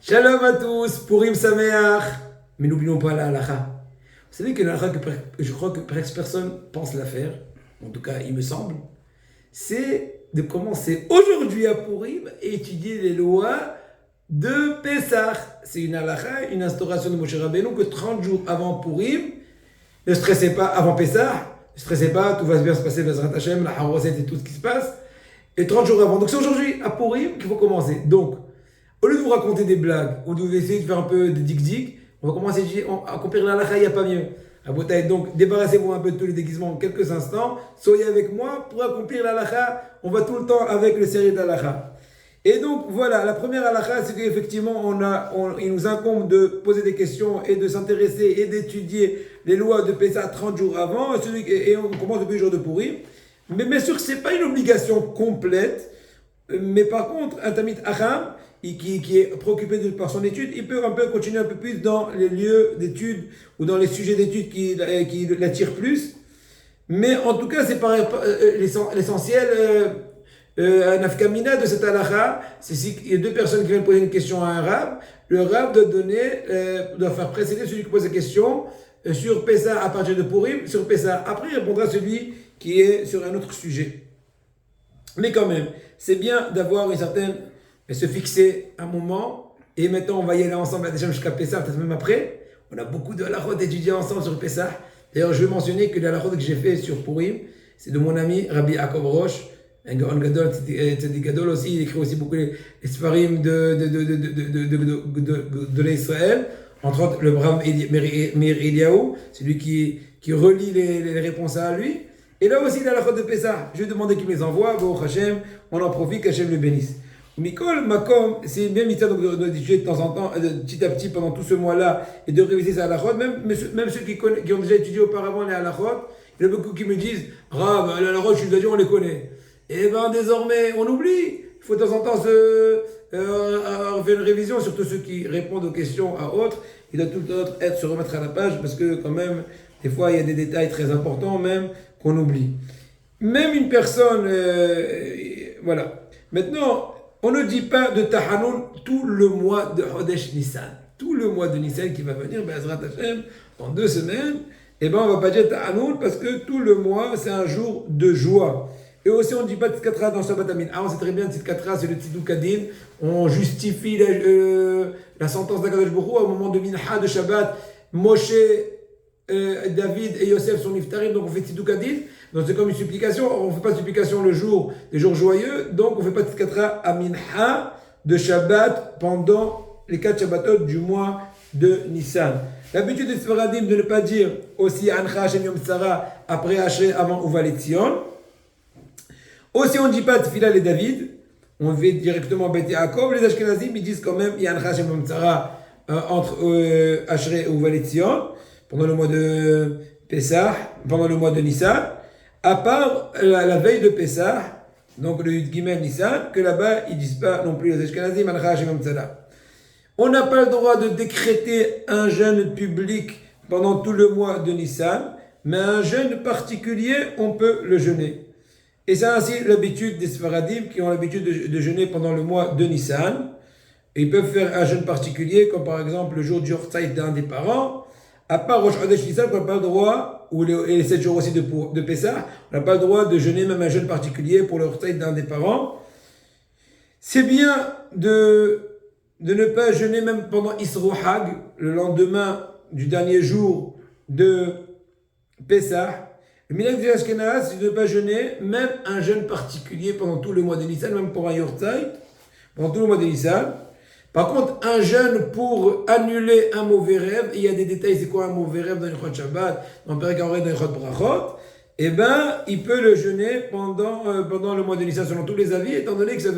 Shalom à tous, Purim Sameach. Mais n'oublions pas la halakha. Vous savez que la halakha, je crois que presque personne pense la faire, en tout cas il me semble, c'est de commencer aujourd'hui à Purim et étudier les lois de Pessah. C'est une halakha, une instauration de Moshe Rabbeinu que 30 jours avant Purim, ne stressez pas, avant Pessah, ne stressez pas, tout va bien se passer, Bezrat Hashem, la haroset et tout ce qui se passe. Et 30 jours avant. Donc c'est aujourd'hui à Purim qu'il faut commencer. Donc, au lieu de vous raconter des blagues, ou de vous essayer de faire un peu de dig-dig, on va commencer à accomplir la halakha, il n'y a pas mieux. Donc, débarrassez-vous un peu de tous les déguisements en quelques instants. Soyez avec moi pour accomplir la halakha. On va tout le temps avec le série de halakha. Et donc, voilà, la première halakha, c'est qu'effectivement, il nous incombe de poser des questions et de s'intéresser et d'étudier les lois de Pessah 30 jours avant. Et on commence depuis le jour de Purim. Mais bien sûr que ce n'est pas une obligation complète. Mais par contre, un Tamid Acham, qui est préoccupé par son étude, il peut un peu continuer un peu plus dans les lieux d'études ou dans les sujets d'études qui l'attirent plus. Mais en tout cas, c'est l'essentiel, un afkamina de cette halakha, c'est s'il y a deux personnes qui viennent poser une question à un rab, le rab doit faire précéder celui qui pose la question sur Pessah à partir de Purim, sur Pessah. Après, il répondra celui qui est sur un autre sujet. Mais quand même, c'est bien d'avoir une certaine... se fixer un moment, et maintenant on va y aller ensemble déjà jusqu'à Pessah, peut-être même après. On a beaucoup de halachot étudiés ensemble sur Pessah. D'ailleurs, je veux mentionner que les halachot que j'ai fait sur Purim, c'est de mon ami Rabbi Yaakov Roche, un Gaon Gadol, Tzadik Gadol aussi, il écrit aussi beaucoup les Sfarim de l'Israël, entre autres le Braham Meir Eliyahu, c'est lui qui relie les réponses à lui. Et là aussi, les halachot de Pessah, je vais demander qu'il me les envoie, Baruch Hashem, on en profite, qu'Hashem le bénisse. Mikol Makom, c'est bien mystère d'étudier de temps en temps, petit à petit pendant tout ce mois-là, et de réviser sa halachot. Même ceux qui ont déjà étudié auparavant les halachot, il y en a beaucoup qui me disent Rav, les halachot, je suis déjà, on les connaît. Et bien désormais, on oublie. Il faut de temps en temps faire une révision, surtout ceux qui répondent aux questions à autres. Il doit tout autre se remettre à la page, parce que quand même, des fois, il y a des détails très importants même qu'on oublie. Même une personne, voilà. Maintenant, on ne dit pas de Tahanoun tout le mois de Hodesh Nissan. Tout le mois de Nissan qui va venir, Bezrat Hashem, dans 2 semaines, eh ben on ne va pas dire Tahanoun parce que tout le mois, c'est un jour de joie. Et aussi, on ne dit pas Tzkatra dans Shabbat Amin. Ah, on sait très bien, Tzkatra, c'est le Tziduk Adin. On justifie la sentence d'Akadosh Baruch Hu au moment de Minha de Shabbat. Moshe, David et Yosef sont niftarim, donc on fait Tziduk Adin. Donc c'est comme une supplication, on ne fait pas de supplication le jour des jours joyeux, donc on ne fait pas de tzkatra à Minha de Shabbat pendant les 4 Shabbatot du mois de Nissan. L'habitude des Sfaradim de ne pas dire aussi Ancha Hashem Yom Tzara après Ashrei avant Uvalet Zion. Aussi on ne dit pas Tfila les David, on fait directement Bet Yaakov. Les Ashkenazim ils disent quand même Ancha Hashem Yom Tzara entre Ashrei et Uvalet Zion pendant le mois de Pessah, pendant le mois de Nissan. À part la veille de Pessah, donc le Yud Gimel Nissan, que là-bas, ils ne disent pas non plus les Ashkenazim, on n'a pas le droit de décréter un jeûne public pendant tout le mois de Nissan, mais un jeûne particulier, on peut le jeûner. Et c'est ainsi l'habitude des Sfaradim qui ont l'habitude de jeûner pendant le mois de Nissan. Ils peuvent faire un jeûne particulier, comme par exemple le jour du Yortzeit d'un des parents. À part Rosh Chodesh Nissan, on n'a pas le droit, et les 7 jours aussi de Pessah, on n'a pas le droit de jeûner même un jeûne particulier pour le Yortzeit d'un des parents. C'est bien de ne pas jeûner même pendant Isro Hag, le lendemain du dernier jour de Pessah. Le minhag des Ashkenaz, c'est de ne pas jeûner même un jeûne particulier pendant tout le mois de Nissan, même pour un Yortzeit, pendant tout le mois de Nissan. Par contre, un jeûne pour annuler un mauvais rêve, il y a des détails, c'est quoi un mauvais rêve dans une Chod Shabbat, dans le Perek Haoret, dans une Chod Brachot, eh ben, il peut le jeûner pendant le mois de Nissan, selon tous les avis, étant donné que ça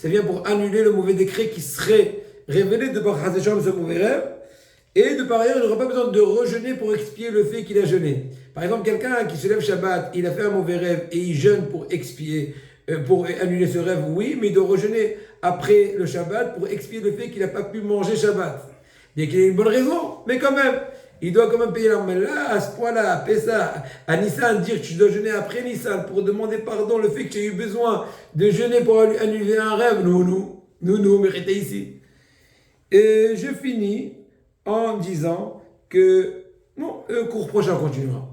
vient pour annuler le mauvais décret qui serait révélé de par Hazesham, ce mauvais rêve, et de par ailleurs, il n'aura pas besoin de rejeûner pour expier le fait qu'il a jeûné. Par exemple, quelqu'un qui se lève Shabbat, il a fait un mauvais rêve et il jeûne pour expier, pour annuler ce rêve, oui, mais il doit rejeûner après le Shabbat pour expier le fait qu'il n'a pas pu manger Shabbat. Bien qu'il ait une bonne raison, mais quand même, il doit quand même payer la. Mais là, à ce point-là, à Pessah, à Nissan, dire que tu dois jeûner après Nissan pour demander pardon le fait que tu as eu besoin de jeûner pour annuler un rêve, nous, méritez ici. Et je finis en disant que, bon, le cours prochain continuera.